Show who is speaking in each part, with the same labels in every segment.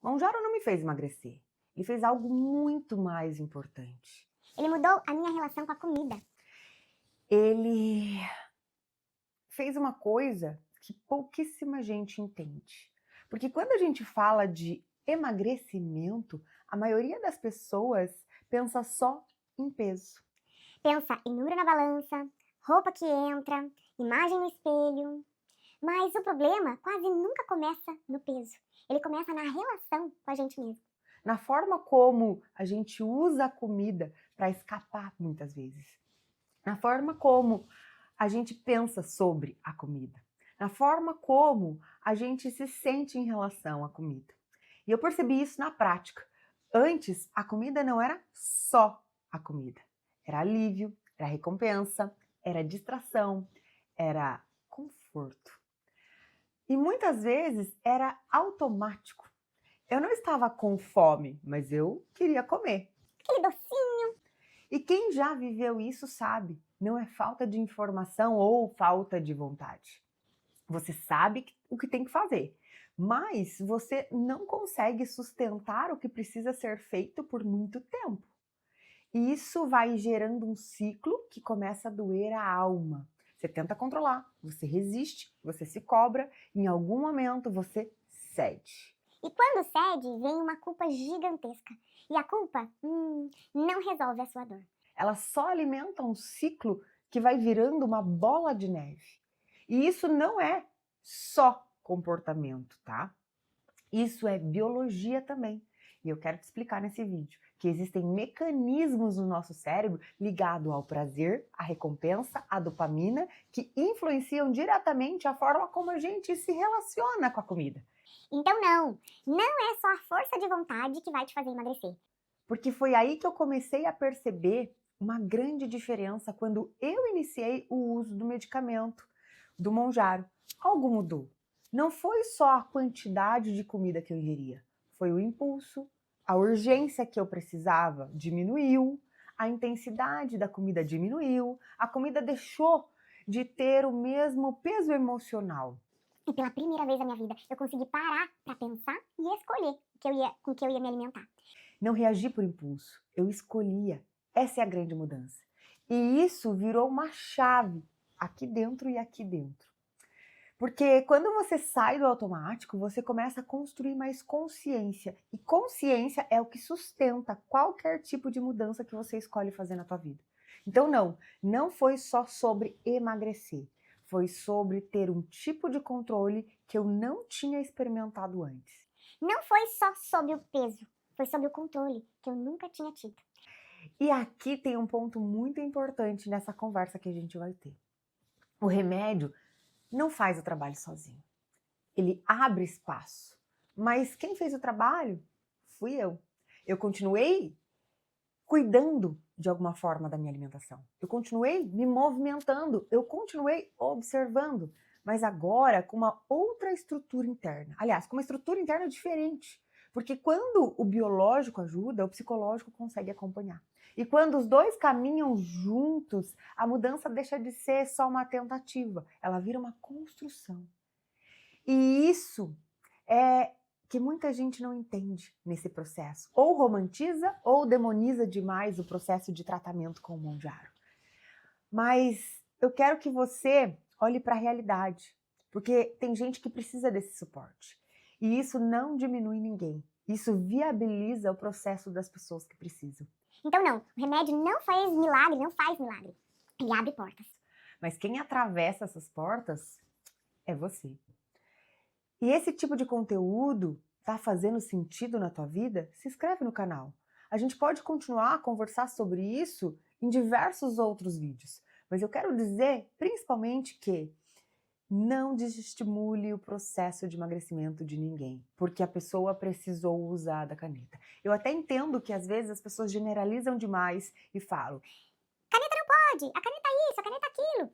Speaker 1: Monjaro não me fez emagrecer. Ele fez algo muito mais importante.
Speaker 2: Ele mudou a minha relação com a comida.
Speaker 1: Ele fez uma coisa que pouquíssima gente entende. Porque quando a gente fala de emagrecimento, a maioria das pessoas pensa só em peso.
Speaker 2: Pensa em número na balança, roupa que entra, imagem no espelho. Mas o problema quase nunca começa no peso. Ele começa na relação com a gente mesmo.
Speaker 1: Na forma como a gente usa a comida para escapar muitas vezes. Na forma como a gente pensa sobre a comida. Na forma como a gente se sente em relação à comida. E eu percebi isso na prática. Antes, a comida não era só a comida. Era alívio, era recompensa, era distração, era conforto. E muitas vezes era automático. Eu não estava com fome, mas eu queria comer.
Speaker 2: Aquele docinho.
Speaker 1: E quem já viveu isso sabe, não é falta de informação ou falta de vontade. Você sabe o que tem que fazer, mas você não consegue sustentar o que precisa ser feito por muito tempo. E isso vai gerando um ciclo que começa a doer a alma. Você tenta controlar, você resiste, você se cobra, em algum momento você cede.
Speaker 2: E quando cede, vem uma culpa gigantesca. E a culpa, não resolve a sua dor.
Speaker 1: Ela só alimenta um ciclo que vai virando uma bola de neve. E isso não é só comportamento, tá? Isso é biologia também. E eu quero te explicar nesse vídeo que existem mecanismos no nosso cérebro ligados ao prazer, à recompensa, à dopamina, que influenciam diretamente a forma como a gente se relaciona com a comida.
Speaker 2: Então não é só a força de vontade que vai te fazer emagrecer.
Speaker 1: Porque foi aí que eu comecei a perceber uma grande diferença quando eu iniciei o uso do medicamento, do Monjaro. Algo mudou. Não foi só a quantidade de comida que eu ingeria, foi o impulso, a urgência que eu precisava diminuiu, a intensidade da comida diminuiu, a comida deixou de ter o mesmo peso emocional.
Speaker 2: E pela primeira vez na minha vida, eu consegui parar para pensar e escolher com que eu ia me alimentar.
Speaker 1: Não reagi por impulso, eu escolhia. Essa é a grande mudança. E isso virou uma chave aqui dentro e aqui dentro. Porque quando você sai do automático, você começa a construir mais consciência. E consciência é o que sustenta qualquer tipo de mudança que você escolhe fazer na tua vida. Então não foi só sobre emagrecer. Foi sobre ter um tipo de controle que eu não tinha experimentado antes.
Speaker 2: Não foi só sobre o peso, foi sobre o controle que eu nunca tinha tido.
Speaker 1: E aqui tem um ponto muito importante nessa conversa que a gente vai ter. O remédio não faz o trabalho sozinho. Ele abre espaço. Mas quem fez o trabalho fui eu. Eu continuei cuidando de alguma forma da minha alimentação. Eu continuei me movimentando, eu continuei observando, mas agora com uma outra estrutura interna. Aliás, com uma estrutura interna diferente. Porque quando o biológico ajuda, o psicológico consegue acompanhar. E quando os dois caminham juntos, a mudança deixa de ser só uma tentativa, ela vira uma construção. E isso é que muita gente não entende nesse processo. Ou romantiza ou demoniza demais o processo de tratamento com o Monjaro. Mas eu quero que você olhe para a realidade, porque tem gente que precisa desse suporte. E isso não diminui ninguém. Isso viabiliza o processo das pessoas que precisam.
Speaker 2: Então o remédio não faz milagre. Ele abre portas.
Speaker 1: Mas quem atravessa essas portas é você. E esse tipo de conteúdo está fazendo sentido na tua vida? Se inscreve no canal. A gente pode continuar a conversar sobre isso em diversos outros vídeos. Mas eu quero dizer, principalmente, que não desestimule o processo de emagrecimento de ninguém, porque a pessoa precisou usar da caneta. Eu até entendo que às vezes as pessoas generalizam demais e falam:
Speaker 2: Caneta não pode, a caneta isso, a caneta aquilo.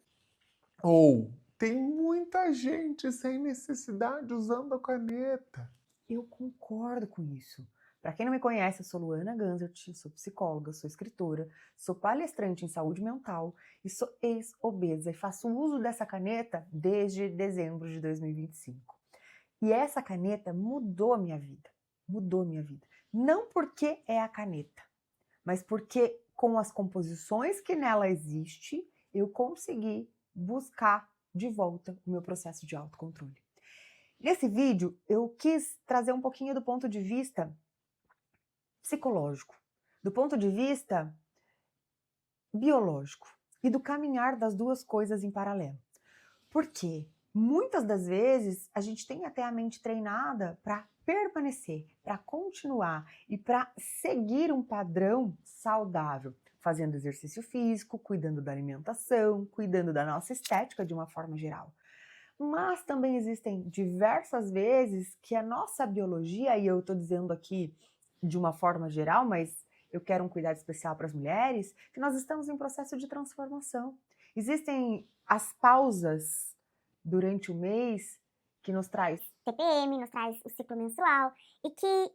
Speaker 3: Ou tem muita gente sem necessidade usando a caneta.
Speaker 1: eu concordo com isso. Para quem não me conhece, eu sou Luana Ganzert, sou psicóloga, sou escritora, sou palestrante em saúde mental e sou ex-obesa e faço uso dessa caneta desde dezembro de 2025. E essa caneta mudou a minha vida. mudou minha vida. Não porque é a caneta, mas porque com as composições que nela existe, eu consegui buscar de volta o meu processo de autocontrole. Nesse vídeo, eu quis trazer um pouquinho do ponto de vista psicológico, do ponto de vista biológico e do caminhar das duas coisas em paralelo. Porque muitas das vezes a gente tem até a mente treinada para permanecer, para continuar e para seguir um padrão saudável, fazendo exercício físico, cuidando da alimentação, cuidando da nossa estética de uma forma geral. Mas também existem diversas vezes que a nossa biologia, e eu estou dizendo aqui de uma forma geral, mas eu quero um cuidado especial para as mulheres, que nós estamos em processo de transformação. Existem as pausas durante o mês que nos traz
Speaker 2: TPM, nos traz o ciclo menstrual e que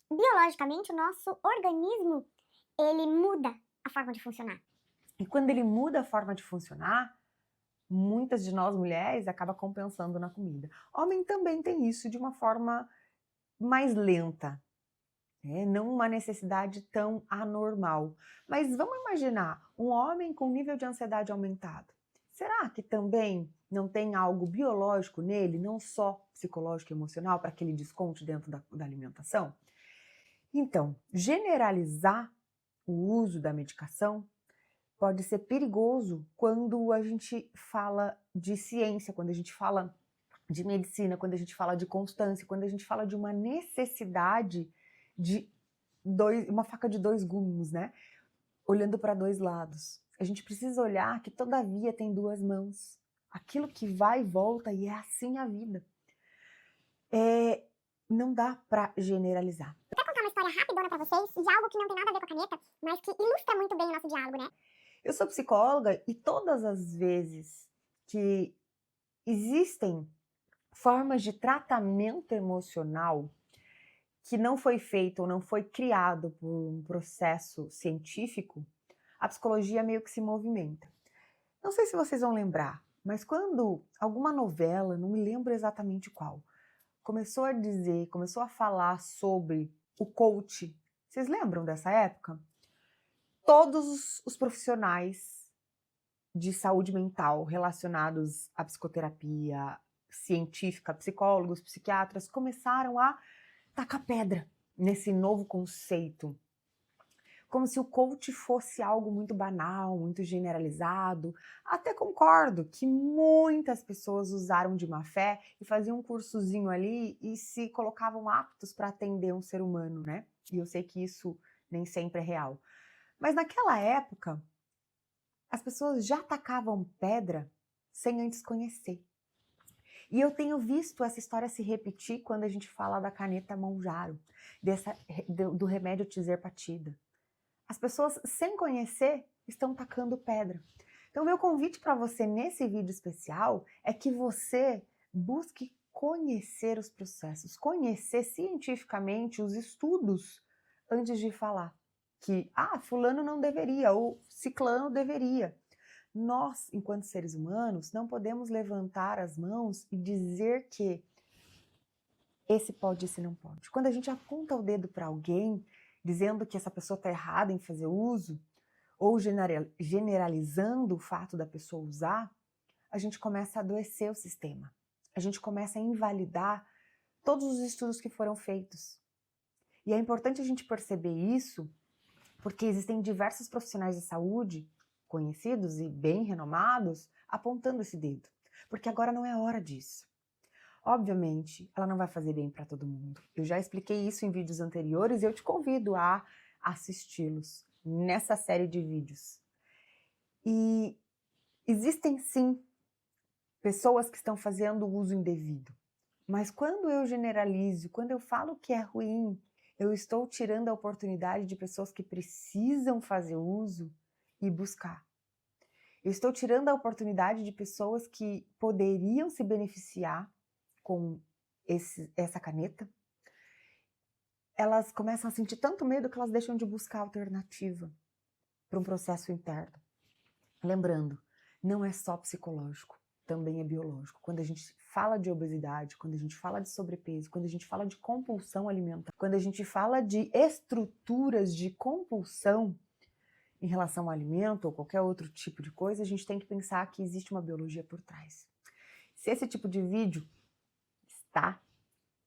Speaker 2: biologicamente o nosso organismo ele muda a forma de funcionar.
Speaker 1: E quando ele muda a forma de funcionar, muitas de nós mulheres acaba compensando na comida. Homem também tem isso de uma forma mais lenta, né? Não uma necessidade tão anormal. Mas vamos imaginar um homem com nível de ansiedade aumentado. Será que também não tem algo biológico nele, não só psicológico e emocional, para que ele desconte dentro da alimentação? Então, generalizar o uso da medicação pode ser perigoso quando a gente fala de ciência, quando a gente fala de medicina, quando a gente fala de constância, quando a gente fala de uma necessidade de uma faca de dois gumes, né? Olhando para dois lados. A gente precisa olhar que todavia tem duas mãos. Aquilo que vai e volta e é assim a vida. Não dá para generalizar.
Speaker 2: Eu quero contar uma história rapidona pra vocês de algo que não tem nada a ver com a caneta, mas que ilustra muito bem o nosso diálogo, né?
Speaker 1: Eu sou psicóloga e todas as vezes que existem formas de tratamento emocional que não foi feito ou não foi criado por um processo científico, a psicologia meio que se movimenta. Não sei se vocês vão lembrar, mas quando alguma novela, não me lembro exatamente qual, começou a falar sobre o coach, vocês lembram dessa época? Todos os profissionais de saúde mental relacionados à psicoterapia científica, psicólogos, psiquiatras, começaram a tacar pedra nesse novo conceito. Como se o coach fosse algo muito banal, muito generalizado. Até concordo que muitas pessoas usaram de má fé e faziam um cursozinho ali e se colocavam aptos para atender um ser humano, né? E eu sei que isso nem sempre é real. Mas naquela época, as pessoas já tacavam pedra sem antes conhecer. E eu tenho visto essa história se repetir quando a gente fala da caneta Monjaro, do remédio Tirzepatida. As pessoas, sem conhecer, estão tacando pedra. Então, meu convite para você nesse vídeo especial é que você busque conhecer os processos, conhecer cientificamente os estudos antes de falar que, fulano não deveria ou ciclano deveria. Nós, enquanto seres humanos, não podemos levantar as mãos e dizer que esse pode, esse não pode. Quando a gente aponta o dedo para alguém, dizendo que essa pessoa está errada em fazer uso, ou generalizando o fato da pessoa usar, a gente começa a adoecer o sistema. A gente começa a invalidar todos os estudos que foram feitos. E é importante a gente perceber isso, porque existem diversos profissionais de saúde, conhecidos e bem renomados, apontando esse dedo. Porque agora não é hora disso. Obviamente, ela não vai fazer bem para todo mundo. Eu já expliquei isso em vídeos anteriores e eu te convido a assisti-los nessa série de vídeos. E existem sim pessoas que estão fazendo uso indevido. Mas quando eu generalizo, quando eu falo que é ruim, eu estou tirando a oportunidade de pessoas que precisam fazer uso e buscar. Eu estou tirando a oportunidade de pessoas que poderiam se beneficiar com essa caneta. Elas começam a sentir tanto medo que elas deixam de buscar alternativa para um processo interno. Lembrando, não é só psicológico, também é biológico. Quando a gente fala de obesidade, quando a gente fala de sobrepeso, quando a gente fala de compulsão alimentar, quando a gente fala de estruturas de compulsão em relação ao alimento ou qualquer outro tipo de coisa, a gente tem que pensar que existe uma biologia por trás. Se esse tipo de vídeo está,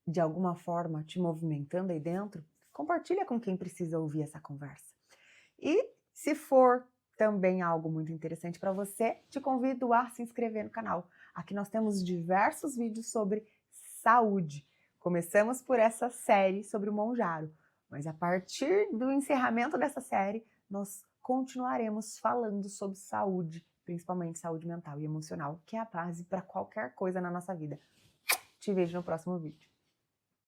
Speaker 1: de alguma forma, te movimentando aí dentro, compartilha com quem precisa ouvir essa conversa. E se for também algo muito interessante para você, te convido a se inscrever no canal. Aqui nós temos diversos vídeos sobre saúde. Começamos por essa série sobre o Monjaro, mas a partir do encerramento dessa série, nós continuaremos falando sobre saúde, principalmente saúde mental e emocional, que é a base para qualquer coisa na nossa vida. Te vejo no próximo vídeo.